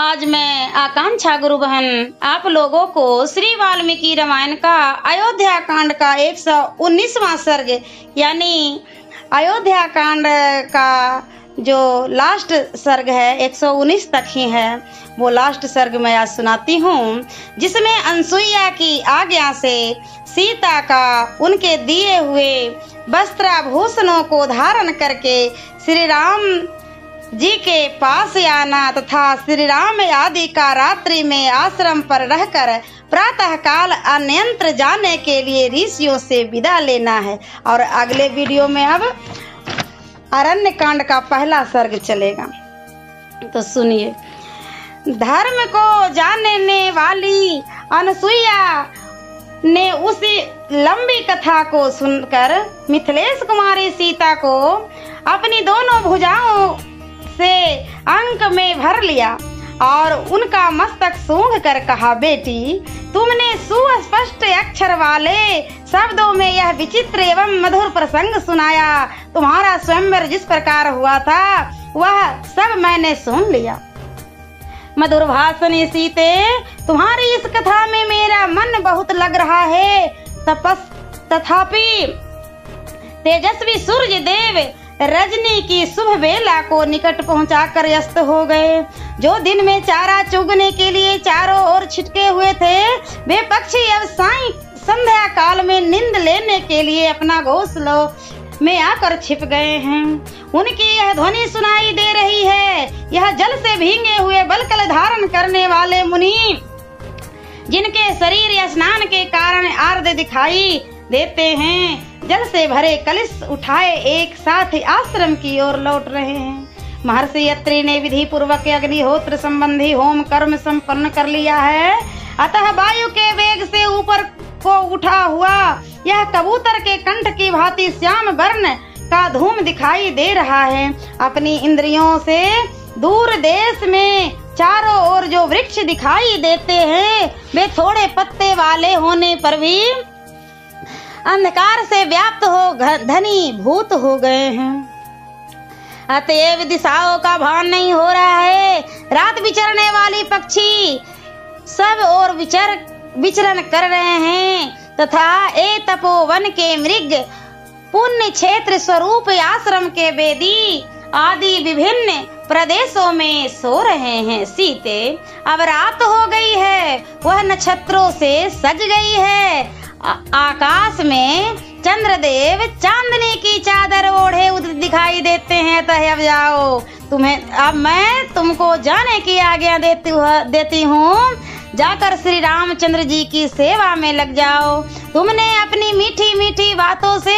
आज मैं आकांक्षा गुरु बहन आप लोगों को श्री वाल्मीकि रामायण का अयोध्या कांड का 119वां सर्ग यानी अयोध्या कांड का जो लास्ट सर्ग है 119 तक ही है, वो लास्ट सर्ग मैं आज सुनाती हूँ, जिसमें अनसुईया की आज्ञा से सीता का उनके दिए हुए वस्त्राभूषणों को धारण करके श्री राम जी के पास आना तथा श्री राम आदि का रात्रि में आश्रम पर रहकर प्रातः काल अन्यंत्र जाने के लिए ऋषियों से विदा लेना है। और अगले वीडियो में अब अरण्य कांड का पहला सर्ग चलेगा, तो सुनिए। धर्म को जानने वाली अनसुईया ने उसी लंबी कथा को सुनकर मिथिलेश कुमारी सीता को अपनी दोनों भुजाओं से अंक में भर लिया और उनका मस्तक सूंघ कर कहा, बेटी तुमने सुस्पष्ट अक्षर वाले शब्दों में यह विचित्र एवं मधुर प्रसंग सुनाया। तुम्हारा स्वयंवर जिस प्रकार हुआ था वह सब मैंने सुन लिया। मधुर भाषणी सीते, तुम्हारी इस कथा में मेरा मन बहुत लग रहा है। तथापि तेजस्वी सूर्य देव रजनी की शुभ बेला को निकट पहुंचाकर अस्त हो गए। जो दिन में चारा चुगने के लिए चारों ओर छिटके हुए थे, वे पक्षी अब साई संध्या काल में नींद लेने के लिए अपना घोंसलों में आकर छिप गए हैं। उनकी यह ध्वनि सुनाई दे रही है। यह जल से भींगे हुए बलकल धारण करने वाले मुनि, जिनके शरीर स्नान के कारण आर्द्र दिखाई देते हैं, जल से भरे कलश उठाए एक साथ आश्रम की ओर लौट रहे हैं। महर्षि अत्रि ने विधि पूर्वक अग्निहोत्र संबंधी होम कर्म संपन्न कर लिया है, अतः वायु के वेग से ऊपर को उठा हुआ यह कबूतर के कंठ की भांति श्याम वर्ण का धूम दिखाई दे रहा है। अपनी इंद्रियों से दूर देश में चारों ओर जो वृक्ष दिखाई देते हैं, वे थोड़े पत्ते वाले होने पर भी अंधकार से व्याप्त हो धनी भूत हो गए हैं। अतएव दिशाओं का भान नहीं हो रहा है। रात विचरने वाली पक्षी सब और विचरण कर रहे हैं तथा ए तपोवन के मृग पुण्य क्षेत्र स्वरूप आश्रम के वेदी आदि विभिन्न प्रदेशों में सो रहे हैं। सीते, अब रात हो गई है, वह नक्षत्रों से सज गई है। आकाश में चंद्रदेव चांदनी की चादर ओढ़े दिखाई देते हैं। तो अब जाओ, अब मैं तुमको जाने की आज्ञा देती हूँ। जाकर श्री रामचंद्र जी की सेवा में लग जाओ। तुमने अपनी मीठी मीठी बातों से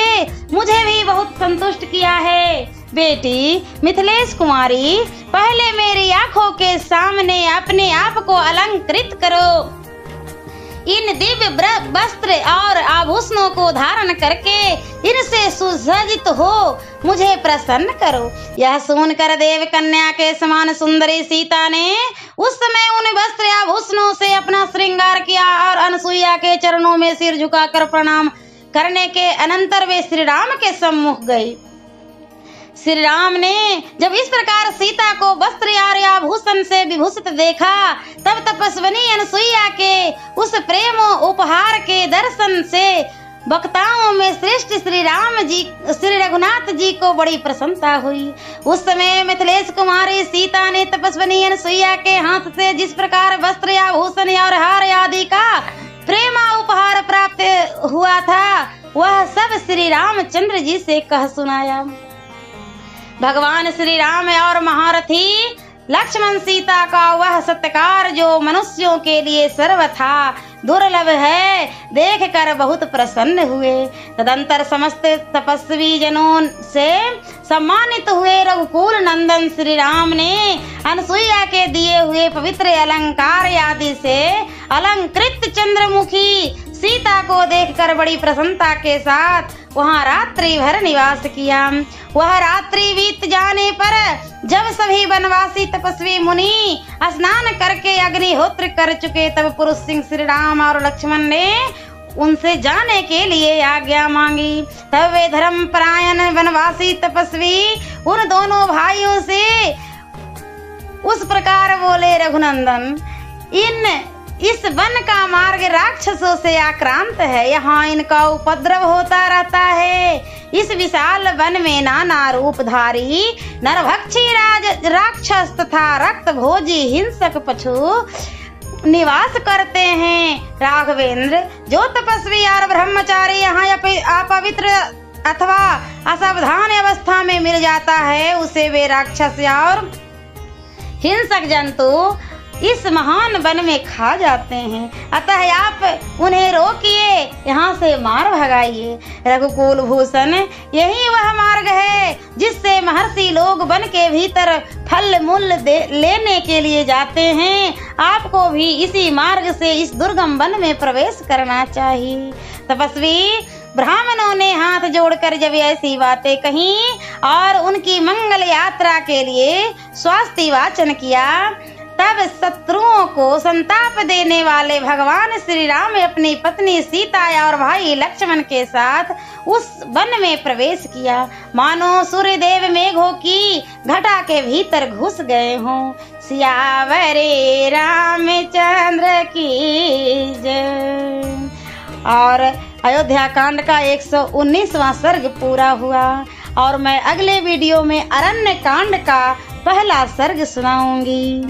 मुझे भी बहुत संतुष्ट किया है। बेटी मिथिलेश कुमारी, पहले मेरी आंखों के सामने अपने आप को अलंकृत करो। इन दिव्य वस्त्र और आभूषणों को धारण करके इनसे सुसज्जित हो मुझे प्रसन्न करो। यह सुनकर देव कन्या के समान सुंदरी सीता ने उस समय उन वस्त्र आभूषणों से अपना श्रृंगार किया और अनसुईया के चरणों में सिर झुकाकर प्रणाम करने के अनंतर वे श्री राम के सम्मुख गई। श्री राम ने जब इस प्रकार सीता को वस्त्र और आभूषण से विभूषित देखा, तब तपस्विनी अनसुईया के उस प्रेम उपहार के दर्शन से वक्ताओं में श्रेष्ठ श्री रघुनाथ जी को बड़ी प्रसन्नता हुई। उस समय मिथिलेश कुमारी सीता ने तपस्विनी अनसुईया के हाथ से जिस प्रकार वस्त्र आभूषण और हार आदि का प्रेम उपहार प्राप्त हुआ था, वह सब श्री रामचंद्र जी से कह सुनाया। भगवान श्री राम और महारथी लक्ष्मण सीता का वह सत्कार जो मनुष्यों के लिए सर्वथा दुर्लभ है, देखकर बहुत प्रसन्न हुए। तदंतर समस्त तपस्वी जनों से सम्मानित हुए रघुकुल नंदन श्री राम ने अनसुईया के दिए हुए पवित्र अलंकार आदि से अलंकृत चंद्रमुखी सीता को देखकर बड़ी प्रसन्नता के साथ वहाँ रात्रि भर निवास किया। वह रात्रि बीत जाने पर जब सभी वनवासी तपस्वी मुनि स्नान करके अग्निहोत्र कर चुके, तब पुरुष सिंह श्री राम और लक्ष्मण ने उनसे जाने के लिए आज्ञा मांगी। तब वे धर्मपरायण वनवासी तपस्वी उन दोनों भाइयों से उस प्रकार बोले रघुनंदन, इस वन का मार्ग राक्षसों से आक्रांत है, यहाँ इनका उपद्रव होता रहता है। इस विशाल वन में नाना रूपधारी नरभक्षी राक्षस तथा रक्त भोजी हिंसक पशु निवास करते हैं। राघवेंद्र, जो तपस्वी और ब्रह्मचारी यहाँ अपवित्र अथवा असावधान अवस्था में मिल जाता है, उसे वे राक्षस और हिंसक जंतु इस महान वन में खा जाते हैं। अतः आप उन्हें रोकिए, यहाँ से मार भगाइए। रघुकुल भूषण, यही वह मार्ग है जिससे महर्षि लोग वन के भीतर फल मूल लेने के लिए जाते हैं। आपको भी इसी मार्ग से इस दुर्गम वन में प्रवेश करना चाहिए। तपस्वी ब्राह्मणों ने हाथ जोड़कर जब ऐसी बातें कही और उनकी मंगल यात्रा के लिए स्वास्थ्य वाचन किया, तब शत्रुओं को संताप देने वाले भगवान श्री राम अपनी पत्नी सीता और भाई लक्ष्मण के साथ उस वन में प्रवेश किया, मानो सूर्यदेव मेघों की घटा के भीतर घुस गए हों। सियावरे रामचंद्र की जय। और अयोध्या कांड का 119वां सर्ग पूरा हुआ और मैं अगले वीडियो में अरण्य कांड का पहला सर्ग सुनाऊंगी।